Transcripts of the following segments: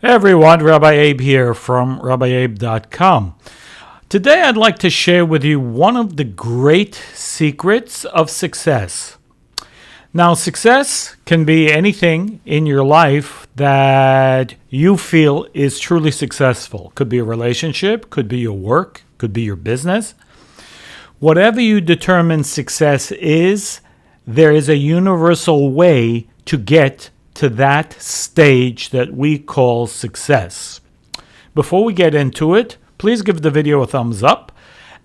Hey everyone, Rabbi Abe here from RabbiAbe.com. Today I'd like to share with you one of the great secrets of success. Now, success can be anything in your life that you feel is truly successful. Could be a relationship, could be your work, could be your business. Whatever you determine success is, there is a universal way to get to that stage that we call success. Before we get into it, please give the video a thumbs up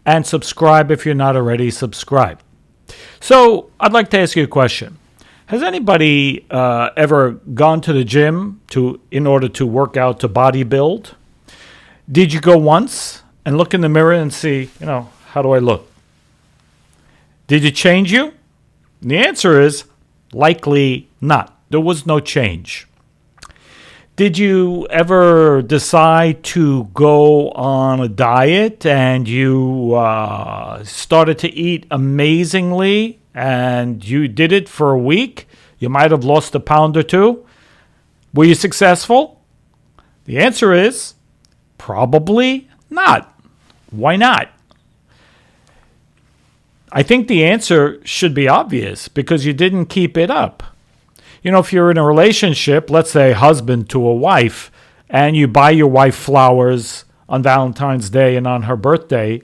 and subscribe if you're not already subscribed. So, I'd like to ask you a question. Has anybody ever gone to the gym in order to work out, to bodybuild? Did you go once and look in the mirror and see, how do I look? Did it change you? And the answer is likely not. There was no change. Did you ever decide to go on a diet and you started to eat amazingly and you did it for a week? You might have lost a pound or two. Were you successful? The answer is probably not. Why not? I think the answer should be obvious because you didn't keep it up. If you're in a relationship, let's say husband to a wife, and you buy your wife flowers on Valentine's Day and on her birthday,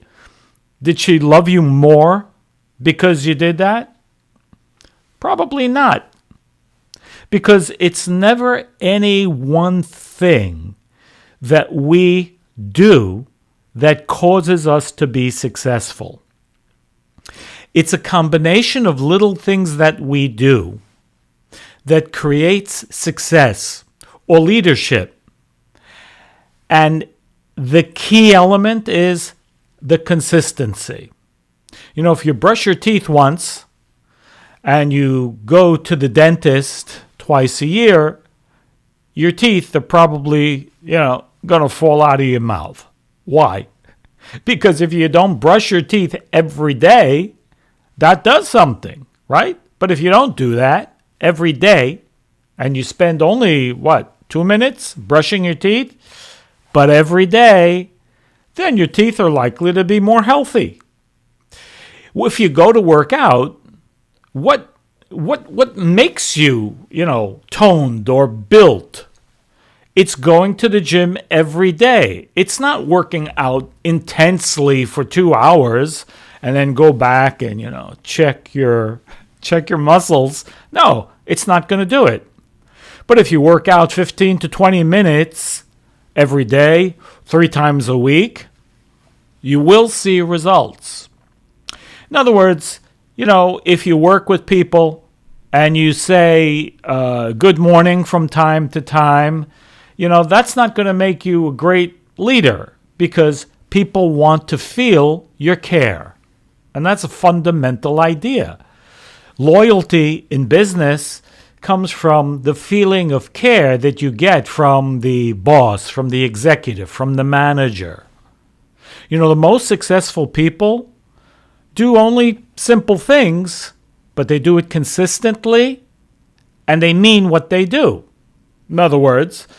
did she love you more because you did that? Probably not. Because it's never any one thing that we do that causes us to be successful. It's a combination of little things that we do that creates success or leadership. And the key element is the consistency. If you brush your teeth once and you go to the dentist twice a year, your teeth are probably, going to fall out of your mouth. Why? Because if you don't brush your teeth every day, that does something, right? But if you don't do that every day, and you spend only, 2 minutes brushing your teeth, but every day, then your teeth are likely to be more healthy. If you go to work out, what makes you, toned or built? It's going to the gym every day. It's not working out intensely for 2 hours and then go back and, check your muscles. No, it's not going to do it. But if you work out 15 to 20 minutes every day, 3 times a week, you will see results. In other words, if you work with people and you say good morning from time to time, that's not going to make you a great leader because people want to feel your care. And that's a fundamental idea. Loyalty in business comes from the feeling of care that you get from the boss, from the executive, from the manager. The most successful people do only simple things, but they do it consistently, and they mean what they do. In other words,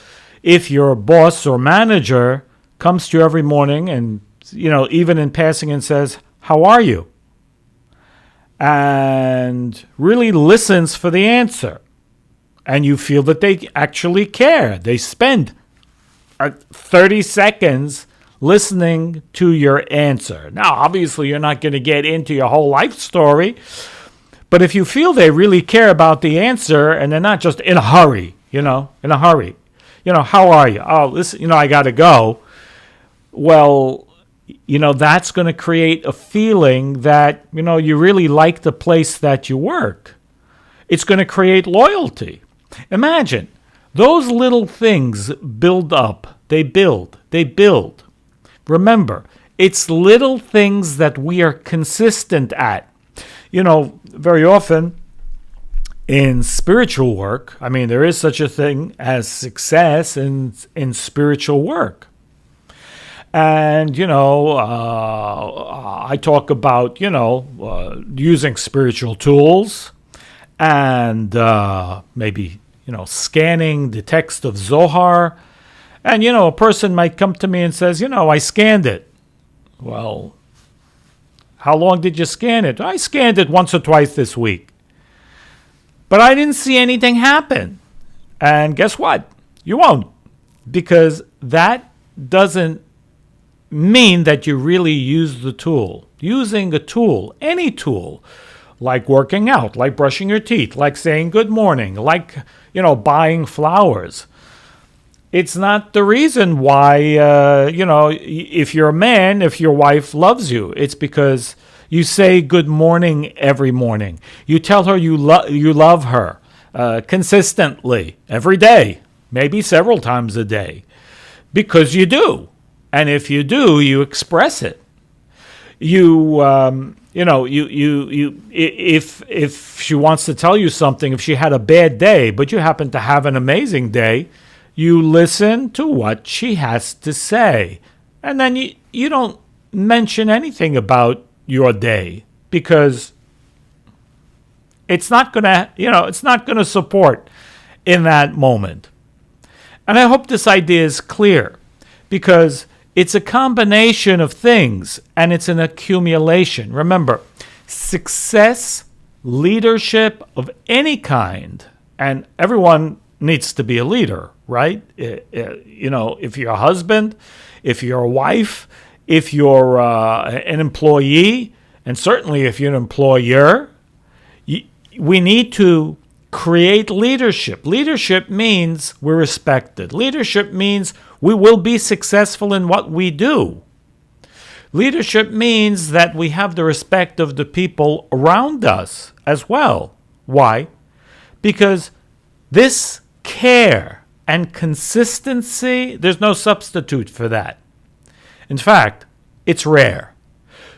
if your boss or manager comes to you every morning and, even in passing and says, "How are you?" and really listens for the answer, and you feel that they actually care. They spend 30 seconds listening to your answer. Now, obviously, you're not going to get into your whole life story, but if you feel they really care about the answer and they're not just in a hurry, how are you? Oh, listen, I got to go. Well, that's going to create a feeling that, you really like the place that you work. It's going to create loyalty. Imagine, those little things build up. They build. Remember, it's little things that we are consistent at. Very often in spiritual work, there is such a thing as success in spiritual work. And, I talk about, using spiritual tools and maybe, scanning the text of Zohar And, a person might come to me and says, I scanned it. Well, how long did you scan it? I scanned it once or twice this week. But I didn't see anything happen. And guess what? You won't. Because that doesn't mean that you really use the tool. Using a tool, any tool, like working out, like brushing your teeth, like saying good morning, like, buying flowers. It's not the reason why, if you're a man, if your wife loves you, it's because you say good morning every morning. You tell her you love her consistently every day, maybe several times a day, because you do. And if you do, you express it. If she wants to tell you something, if she had a bad day, but you happen to have an amazing day, you listen to what she has to say. And then you don't mention anything about your day because it's not gonna support in that moment. And I hope this idea is clear because it's a combination of things and it's an accumulation. Remember, success, leadership of any kind, and everyone needs to be a leader, right? If you're a husband, if you're a wife, if you're an employee, and certainly if you're an employer, we need to create leadership. Leadership means we're respected. Leadership means we will be successful in what we do. Leadership means that we have the respect of the people around us as well. Why? Because this care and consistency, there's no substitute for that. In fact, it's rare.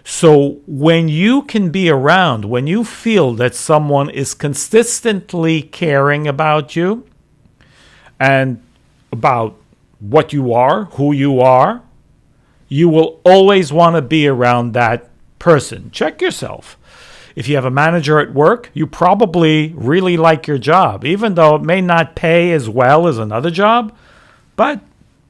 So when you can be around, when you feel that someone is consistently caring about you and about what you are, who you are, you will always want to be around that person. Check yourself. If you have a manager at work, you probably really like your job, even though it may not pay as well as another job, but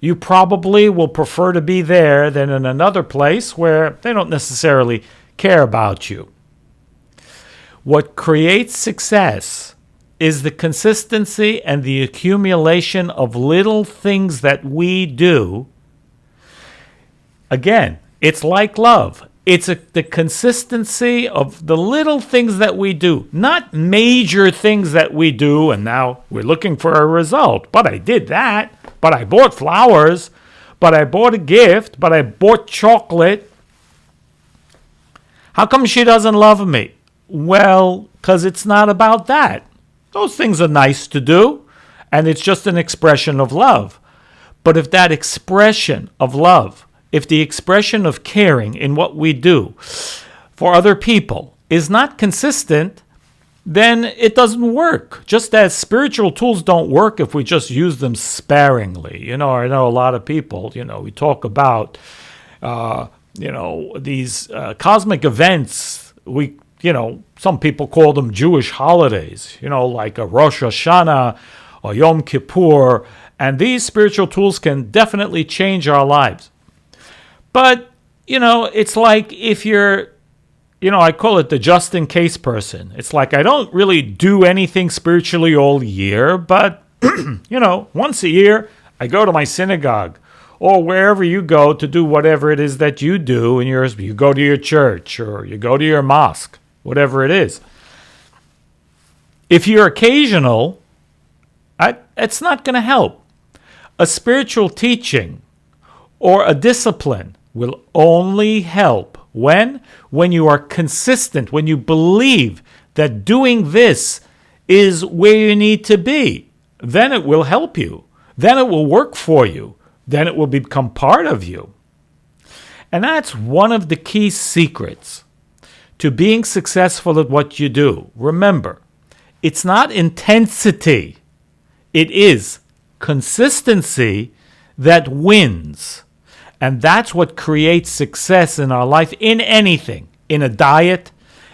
you probably will prefer to be there than in another place where they don't necessarily care about you. What creates success is the consistency and the accumulation of little things that we do. Again, it's like love. It's the consistency of the little things that we do, not major things that we do, and now we're looking for a result. But I did that. But I bought flowers. But I bought a gift. But I bought chocolate. How come she doesn't love me? Well, because it's not about that. Those things are nice to do, and it's just an expression of love. But if that expression of love, if the expression of caring in what we do for other people is not consistent, then it doesn't work. Just as spiritual tools don't work if we just use them sparingly. I know a lot of people, we talk about, these cosmic events. Some people call them Jewish holidays, like a Rosh Hashanah or Yom Kippur. And these spiritual tools can definitely change our lives. But, it's like if you're, I call it the just-in-case person. It's like I don't really do anything spiritually all year, but, once a year, I go to my synagogue or wherever you go to do whatever it is that you do. And you go to your church or you go to your mosque, whatever it is. If you're occasional, it's not going to help. A spiritual teaching or a discipline will only help when you are consistent, when you believe that doing this is where you need to be. Then it will help you. Then it will work for you. Then it will become part of you. And that's one of the key secrets to being successful at what you do. Remember, it's not intensity. It is consistency that wins. And that's what creates success in our life, in anything, in a diet,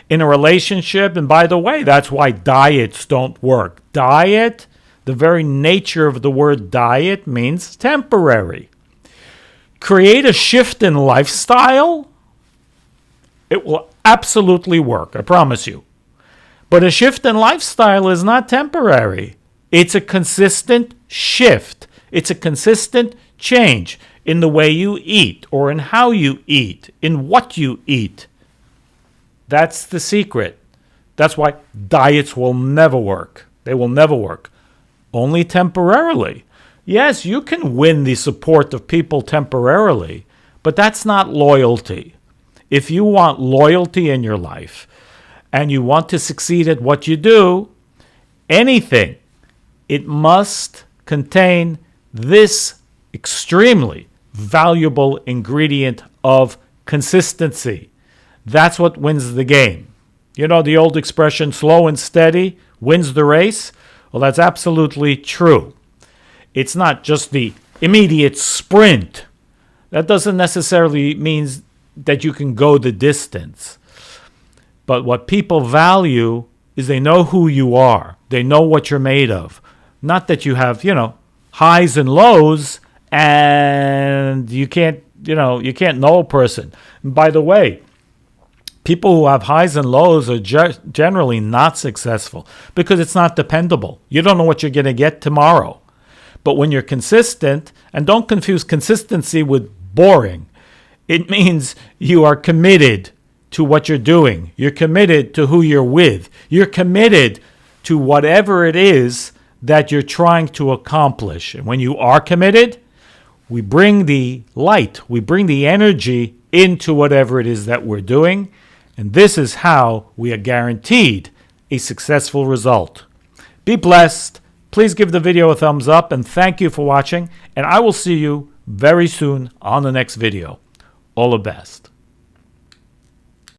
in a relationship. And by the way, that's why diets don't work. Diet The very nature of the word diet means temporary. Create a shift in lifestyle. It will absolutely work, I promise you. But a shift in lifestyle is not temporary. It's a consistent shift. It's a consistent change in the way you eat, or in how you eat, in what you eat. That's the secret. That's why diets will never work. They will never work. Only temporarily. Yes, you can win the support of people temporarily, but that's not loyalty. If you want loyalty in your life and you want to succeed at what you do, anything, it must contain this extremely valuable ingredient of consistency. That's what wins the game. You know the old expression, slow and steady wins the race? Well, that's absolutely true. It's not just the immediate sprint. That doesn't necessarily mean that you can go the distance. But what people value is they know who you are. They know what you're made of. Not that you have, highs and lows, and you can't know a person. And by the way, people who have highs and lows are generally not successful because it's not dependable. You don't know what you're going to get tomorrow. But when you're consistent, and don't confuse consistency with boring, it means you are committed to what you're doing. You're committed to who you're with. You're committed to whatever it is that you're trying to accomplish. And when you are committed, we bring the light, we bring the energy into whatever it is that we're doing. And this is how we are guaranteed a successful result. Be blessed. Please give the video a thumbs up, and thank you for watching. And I will see you very soon on the next video. All the best.